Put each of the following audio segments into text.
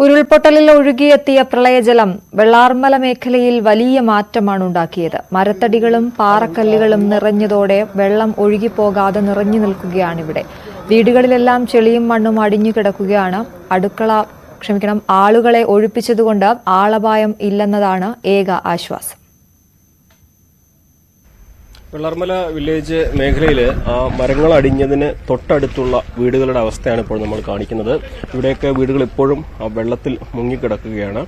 ഉരുൾപൊട്ടലിൽ ഒഴുകിയെത്തിയ പ്രളയജലം വെള്ളാർമല മേഖലയിൽ വലിയ മാറ്റമാണ് ഉണ്ടാക്കിയത്. മരത്തടികളും പാറക്കല്ലുകളും നിറഞ്ഞതോടെ വെള്ളം ഒഴുകിപ്പോകാതെ നിറഞ്ഞു നിൽക്കുകയാണിവിടെ. വീടുകളിലെല്ലാം ചെളിയും മണ്ണും അടിഞ്ഞു കിടക്കുകയാണ്. ആളുകളെ ഒഴിപ്പിച്ചതുകൊണ്ട് ആളപായം ഇല്ലെന്നതാണ് ഏക ആശ്വാസം. വെള്ളാർമല വില്ലേജ് മേഖലയിൽ മരങ്ങൾ അടിഞ്ഞതിന് തൊട്ടടുത്തുള്ള വീടുകളുടെ അവസ്ഥയാണ് ഇപ്പോൾ നമ്മൾ കാണിക്കുന്നത്. ഇവിടെയൊക്കെ വീടുകൾ ഇപ്പോഴും വെള്ളത്തിൽ മുങ്ങിക്കിടക്കുകയാണ്.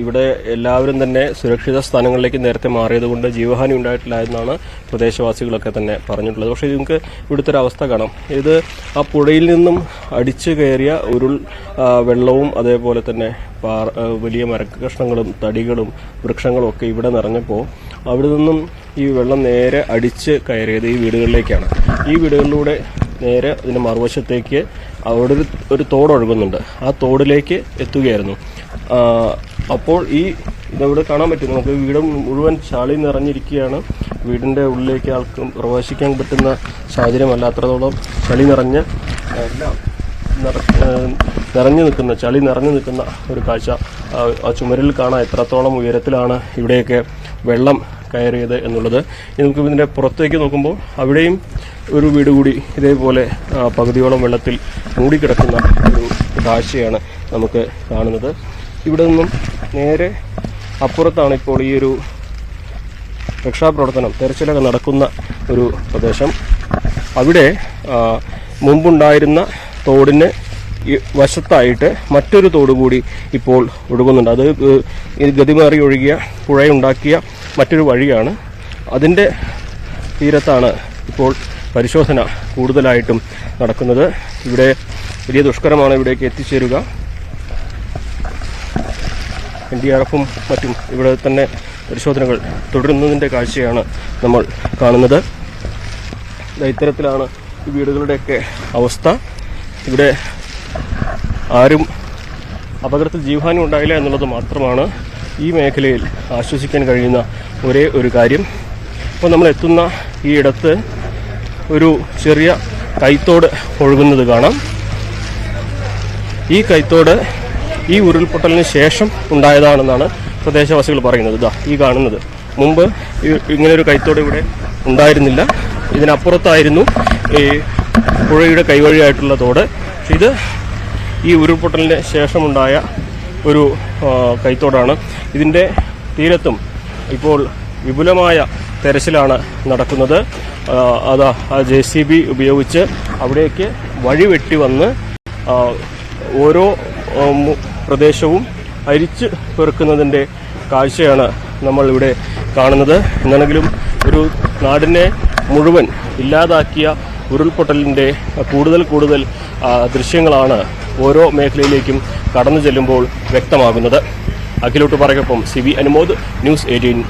ഇവിടെ എല്ലാവരും തന്നെ സുരക്ഷിത സ്ഥാനങ്ങളിലേക്ക് നേരത്തെ മാറിയതുകൊണ്ട് ജീവഹാനി ഉണ്ടായിട്ടില്ല എന്നാണ് പ്രദേശവാസികളൊക്കെ തന്നെ പറഞ്ഞിട്ടുള്ളത്. പക്ഷേ നിങ്ങൾക്ക് ഇവിടുത്തെ ഒരു അവസ്ഥ കാണാം. ഇത് ആ പുഴയിൽ നിന്നും അടിച്ചു കയറിയ ഉരുൾ വെള്ളവും അതേപോലെ തന്നെ വലിയ മരക്കഷ്ണങ്ങളും തടികളും വൃക്ഷങ്ങളും ഒക്കെ ഇവിടെ നിറഞ്ഞപ്പോൾ അവിടെ നിന്നും ഈ വെള്ളം നേരെ അടിച്ച് കയറിയത് ഈ വീടുകളിലേക്കാണ്. ഈ വീടുകളിലൂടെ നേരെ ഇതിന്റെ മറുവശത്തേക്ക് അവിടെ ഒരു തോടൊഴുകുന്നുണ്ട്. ആ തോടിലേക്ക് എത്തുകയായിരുന്നു. അപ്പോൾ ഇതവിടെ കാണാൻ പറ്റും. നമുക്ക് വീട് മുഴുവൻ ചളി നിറഞ്ഞിരിക്കുകയാണ്. വീടിന്റെ ഉള്ളിലേക്ക് ആൾക്കും പ്രവേശിക്കാൻ പറ്റുന്ന സാഹചര്യമല്ല. അത്രത്തോളം ചളി നിറഞ്ഞ് ചളി നിറഞ്ഞു നിൽക്കുന്ന ഒരു കാഴ്ച ആ ചുമരിൽ കാണാൻ എത്രത്തോളം ഉയരത്തിലാണ് ഇവിടെയൊക്കെ വെള്ളം കയറിയത് എന്നുള്ളത്. നമുക്ക് ഇതിന്റെ പുറത്തേക്ക് നോക്കുമ്പോൾ അവിടെയും ഒരു വീട് കൂടി ഇതേപോലെ പകുതിയോളം വെള്ളത്തിൽ മൂടിക്കിടക്കുന്ന ഒരു കാഴ്ചയാണ് നമുക്ക് കാണുന്നത്. ഇവിടെ നിന്നും നേരെ അപ്പുറത്താണ് ഇപ്പോൾ ഈ ഒരു രക്ഷാപ്രവർത്തനം തെരച്ചിലൊക്കെ നടക്കുന്ന ഒരു പ്രദേശം. അവിടെ മുമ്പുണ്ടായിരുന്ന തോടിന് വശത്തായിട്ട് മറ്റൊരു തോട് കൂടി ഇപ്പോൾ ഒഴുകുന്നുണ്ട്. അത് ഗതിമാറി ഒഴുകിയ പുഴയുണ്ടാക്കിയ മറ്റൊരു വഴിയാണ്. അതിന്റെ തീരത്താണ് ഇപ്പോൾ പരിശോധന കൂടുതലായിട്ടും നടക്കുന്നത്. ഇവിടെ വലിയ ദുഷ്കരമാണ് ഇവിടേക്ക് എത്തിച്ചേരുക. NDRFും മറ്റും ഇവിടെ തന്നെ പരിശോധനകൾ തുടരുന്നതിന്റെ കാഴ്ചയാണ് നമ്മൾ കാണുന്നത്. ഇത്തരത്തിലാണ് ഈ വീടുകളുടെയൊക്കെ അവസ്ഥ. ഇവിടെ ആരും അപകടത്തിൽ ജീവഹാനി ഉണ്ടായില്ല എന്നുള്ളത് മാത്രമാണ് ഈ മേഖലയിൽ ആശ്വസിക്കാൻ കഴിയുന്ന ഒരേ ഒരു കാര്യം. അപ്പോൾ നമ്മൾ എത്തുന്ന ഈ ഇടത്ത് ഒരു ചെറിയ കൈത്തോട് ഒഴുകുന്നത് കാണാം. ഈ കൈത്തോട് ഈ ഉരുൾപൊട്ടലിന് ശേഷം ഉണ്ടായതാണെന്നാണ് പ്രദേശവാസികൾ പറയുന്നത്. ഈ കാണുന്നത് മുമ്പ് ഇങ്ങനൊരു കൈത്തോട് ഇവിടെ ഉണ്ടായിരുന്നില്ല. ഇതിനപ്പുറത്തായിരുന്നു ഈ പുഴയുടെ കൈവഴിയായിട്ടുള്ള തോട്. ഇത് ഈ ഉരുൾപൊട്ടലിന് ശേഷമുണ്ടായ ഒരു കൈത്തോടാണ്. ഇതിന്റെ തീരത്തും ഇപ്പോൾ വിപുലമായ തെരച്ചിലാണ് നടക്കുന്നത്. JCB ഉപയോഗിച്ച് അവിടേക്ക് വഴിവെട്ടി വന്ന് ഓരോ പ്രദേശവും അരിച്ച് പെറുക്കുന്നതിന്റെ കാഴ്ചയാണ് നമ്മൾ ഇവിടെ കാണുന്നത്. എന്നാണെങ്കിലും ഒരു നാടിനെ മുഴുവൻ ഇല്ലാതാക്കിയ ഉരുൾപൊട്ടലിന്റെ കൂടുതൽ ദൃശ്യങ്ങളാണ് ഓരോ മേഖലയിലേക്കും കടന്നു ചെല്ലുമ്പോൾ വ്യക്തമാകുന്നത്. അഖിലോട്ട് പറയൊപ്പം CB അനുമോദ്, News 18.